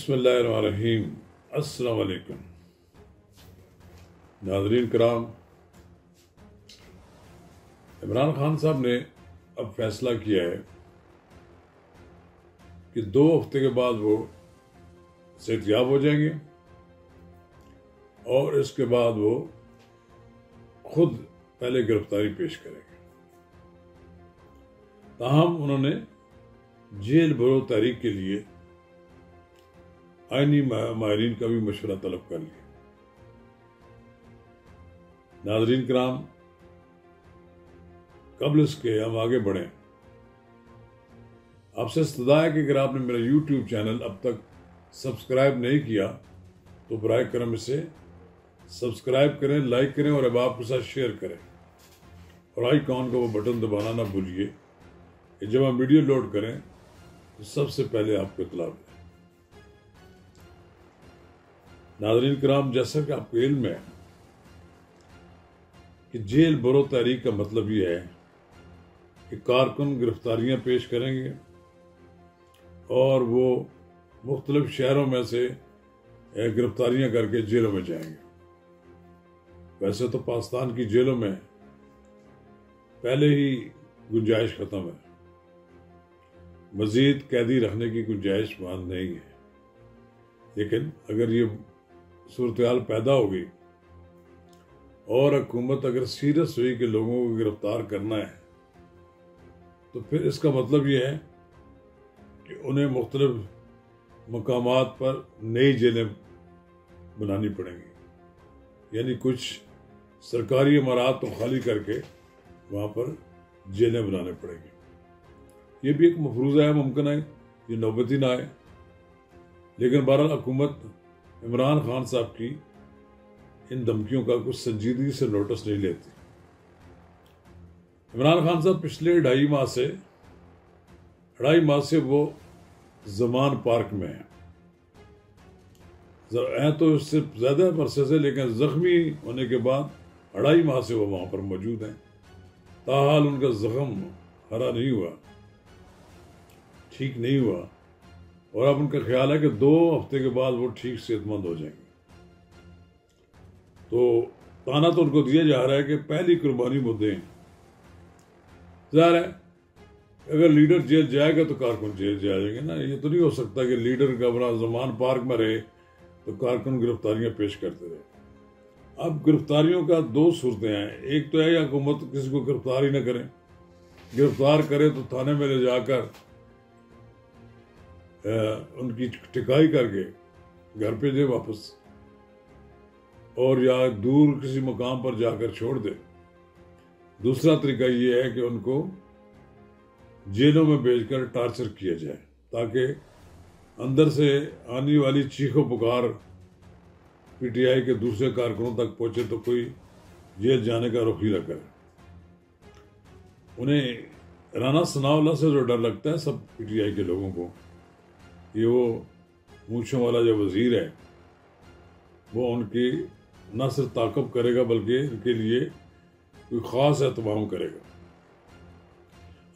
बिस्मिल्लाहिर्रहमानिर्रहीम। अस्सलाम वालेकुम नाज़रीन कराम, इमरान खान साहब ने अब फैसला किया है कि 2 हफ्ते के बाद वो सेहतयाब हो जाएंगे और इसके बाद वो खुद पहले गिरफ्तारी पेश करेंगे। ताहम उन्होंने जेल भरो तहरीक के लिए आईनी माहिरीन का भी मशवरा तलब कर लिया। नाज़रीन कराम, कबल इसके हम आगे बढ़ें, आपसे इस्तदा है कि अगर आपने मेरा YouTube चैनल अब तक सब्सक्राइब नहीं किया तो बराए करम इसे सब्सक्राइब करें, लाइक करें और अब आपके साथ शेयर करें और आइकॉन का वो बटन दबाना ना भूलिए कि जब हम वीडियो लोड करें तो सबसे पहले आपको इत्तला मिले। नाज़रीन कराम, जैसा कि आपको इल्म है कि जेल बरो तहरीक का मतलब यह है कि कारकुन गिरफ्तारियां पेश करेंगे और वो मुख्तलिफ शहरों में से गिरफ्तारियां करके जेलों में जाएंगे। वैसे तो पाकिस्तान की जेलों में पहले ही गुंजाइश खत्म है, मजीद कैदी रखने की गुंजाइश वहां नहीं है। लेकिन अगर ये सूरत-ए-हाल पैदा हो गई और हुकूमत अगर सीरियस हुई कि लोगों को गिरफ्तार करना है तो फिर इसका मतलब ये है कि उन्हें मुख्तलिफ मकामात पर नई जेलें बनानी पड़ेंगी, यानी कुछ सरकारी इमारत तो खाली करके वहाँ पर जेलें बनाने पड़ेंगी। ये भी एक मफरूज़ा है, मुमकिन है ये नौबती ना आए, लेकिन बहरहाल हुकूमत इमरान खान साहब की इन धमकियों का कुछ संजीदगी से नोटिस नहीं लेती। इमरान खान साहब पिछले 2.5 माह से वो जमान पार्क में हैं तो इससे ज्यादा अरसे से, लेकिन जख्मी होने के बाद 2.5 माह से वो वहां पर मौजूद हैं। ताहाल उनका जख्म हरा नहीं हुआ, ठीक नहीं हुआ और अब उनका ख्याल है कि 2 हफ्ते के बाद वो ठीक सेहतमंद हो जाएंगे। तो ताना तो उनको दिया जा रहा है कि पहली कुर्बानी वो दें। ज़ाहिर है अगर लीडर जेल जाएगा तो कारकुन जेल जाएंगे ना। ये तो नहीं हो सकता कि लीडर गवर्नर जमान पार्क में रहे तो कारकुन गिरफ्तारियां पेश करते रहे। अब गिरफ्तारियों का 2 सूरतें हैं। एक तो है हुकूमत किसी को गिरफ्तार ही ना करे, गिरफ्तार करे तो थाने में ले जाकर उनकी टिकाई करके घर पे दे वापस, और या दूर किसी मकाम पर जाकर छोड़ दे। दूसरा तरीका ये है कि उनको जेलों में भेजकर टार्चर किया जाए ताकि अंदर से आने वाली चीखों पुकार पीटीआई के दूसरे कारकुनों तक पहुंचे तो कोई जेल जाने का रुख ही न करे। उन्हें राना सनाउल्लाह से जो डर लगता है सब पीटीआई के लोगों को, ये वो मूंछों वाला जो वजीर है वो उनकी न सिर्फ ताक़ब करेगा बल्कि इनके लिए कोई ख़ास एहतमाम करेगा।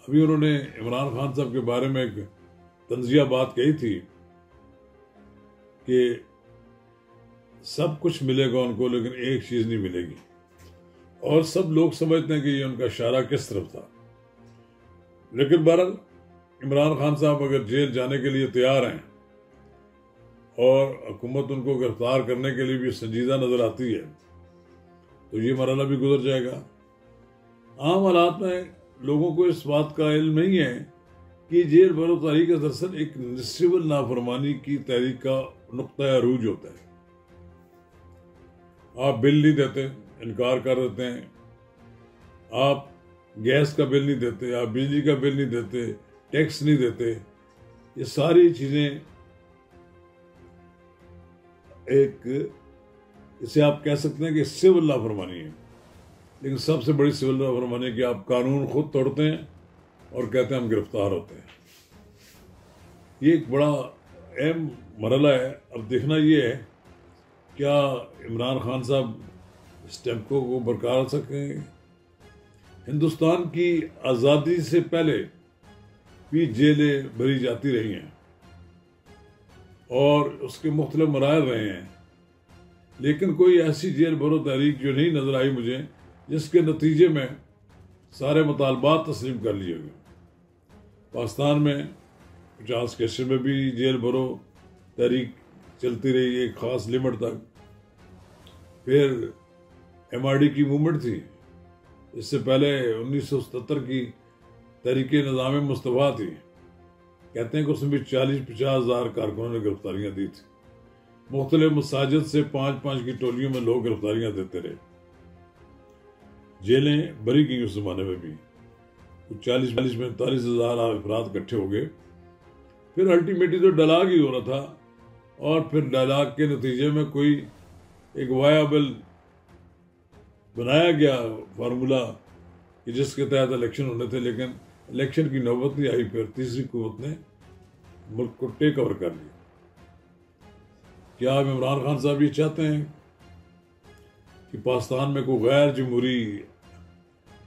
अभी उन्होंने इमरान खान साहब के बारे में एक तंज़िया बात कही थी कि सब कुछ मिलेगा उनको लेकिन एक चीज़ नहीं मिलेगी, और सब लोग समझते हैं कि ये उनका इशारा किस तरफ था। लेकिन बहरहाल इमरान खान साहब अगर जेल जाने के लिए तैयार हैं और हुकूमत उनको गिरफ्तार करने के लिए भी संजीदा नजर आती है तो ये मरहला भी गुजर जाएगा। आम हालात में लोगों को इस बात का इल्म नहीं है कि जेल भरो तहरीक दरअसल एक सिविल नाफरमानी की तहरीक का नुक्ता अरूज होता है। आप बिल नहीं देते, इनकार कर देते हैं, आप गैस का बिल नहीं देते, आप बिजली का बिल नहीं देते, टैक्स नहीं देते, ये सारी चीजें एक इसे आप कह सकते हैं कि सिविल लाफरमानी है। लेकिन सबसे बड़ी सिविल लाफरमानी है कि आप कानून खुद तोड़ते हैं और कहते हैं हम गिरफ्तार होते हैं। ये एक बड़ा अहम मरहला है। अब देखना ये है क्या इमरान खान साहब इस टेम्पो को बरकरार सकेंगे। हिंदुस्तान की आज़ादी से पहले भी जेलें भरी जाती रही हैं और उसके मुख्तलिफ मराहल रहे हैं, लेकिन कोई ऐसी जेल भरो तहरीक जो नहीं नज़र आई मुझे जिसके नतीजे में सारे मुतालबात तस्लीम कर लिए गए। पाकिस्तान में 50 के अशरे में भी जेल भरो तहरीक चलती रही एक ख़ास लिमिट तक। फिर MRD की मूवमेंट थी, इससे पहले 1977 की तहरीक निज़ाम मुस्तफ़ा थी। कहते हैं कि उसमें भी 40-50 हज़ार कारकुनों ने गिरफ्तारियाँ दी थी। मुख्तलिफ मसाजिद से 5-5 की टोलियों में लोग गिरफ्तारियाँ देते रहे। जेलें भरी गई उस जमाने में भी, 40-45 हज़ार अफराद इकट्ठे हो गए। फिर अल्टीमेटली तो डायलॉग ही हो रहा था, और फिर डायलॉग के नतीजे में कोई एक वायबल बनाया गया फार्मूला कि जिसके तहत इलेक्शन होने थे, लेकिन इलेक्शन की नौबत नहीं आई। फिर तीसरी कुव्वत ने मुल्क को टेक ओवर कर लिया। क्या अब इमरान खान साहब ये चाहते हैं कि पाकिस्तान में कोई गैर जमहूरी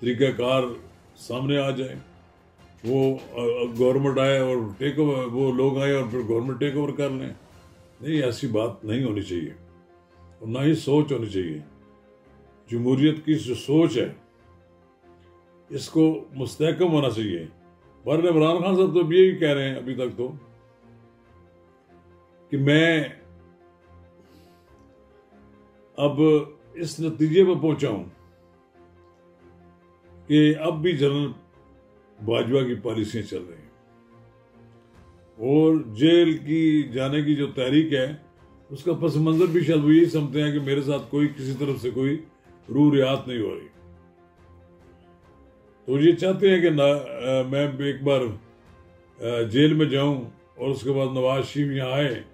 तरीक़ाकार सामने आ जाए, वो गवर्नमेंट आए और टेक ओवर, वो लोग आए और फिर गवर्नमेंट टेक ओवर कर लें? नहीं, ऐसी बात नहीं होनी चाहिए और ना ही सोच होनी चाहिए। जमहूरियत की जो सोच है इसको मुस्तहकम होना चाहिए। पर इमरान खान साहब तो यही कह रहे हैं अभी तक तो कि मैं अब इस नतीजे पर पहुंचा हूं कि अब भी जनरल बाजवा की पॉलिसियां चल रही हैं और जेल की जाने की जो तहरीक है उसका पस मंजर भी शायद वो यही समझते हैं कि मेरे साथ कोई किसी तरफ से कोई रूह रियात नहीं हो रही। तो ये चाहते हैं कि मैं एक बार जेल में जाऊं और उसके बाद नवाज शरीफ यहाँ आए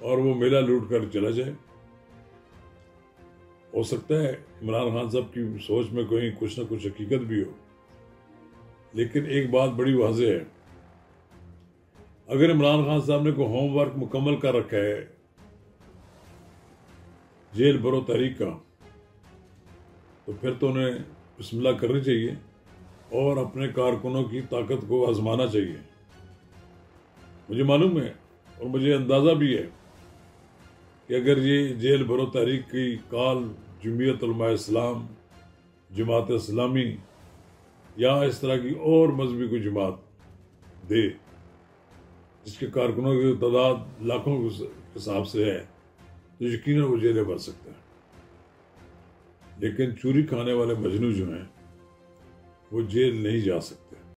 और वो मेला लूट कर चला जाए। हो सकता है इमरान खान साहब की सोच में कोई कुछ ना कुछ हकीकत भी हो, लेकिन एक बात बड़ी वाज़ेह है, अगर इमरान खान साहब ने कोई होमवर्क मुकम्मल कर रखा है जेल भरो तहरीक का, तो फिर तो उन्हें बिस्मिल्लाह करनी चाहिए और अपने कारकुनों की ताकत को आजमाना चाहिए। मुझे मालूम है और मुझे अंदाज़ा भी है कि अगर ये जेल भरो तहरीक की कॉल जमीयत उलमा इस्लाम, जमात इस्लामी या इस तरह की और मजहबी कोई जमात दे जिसके कारकुनों की तादाद लाखों के हिसाब से है, तो यकीनन वो जेलें भर सकता है। लेकिन चूरी खाने वाले मजनू जो हैं वो जेल नहीं जा सकते।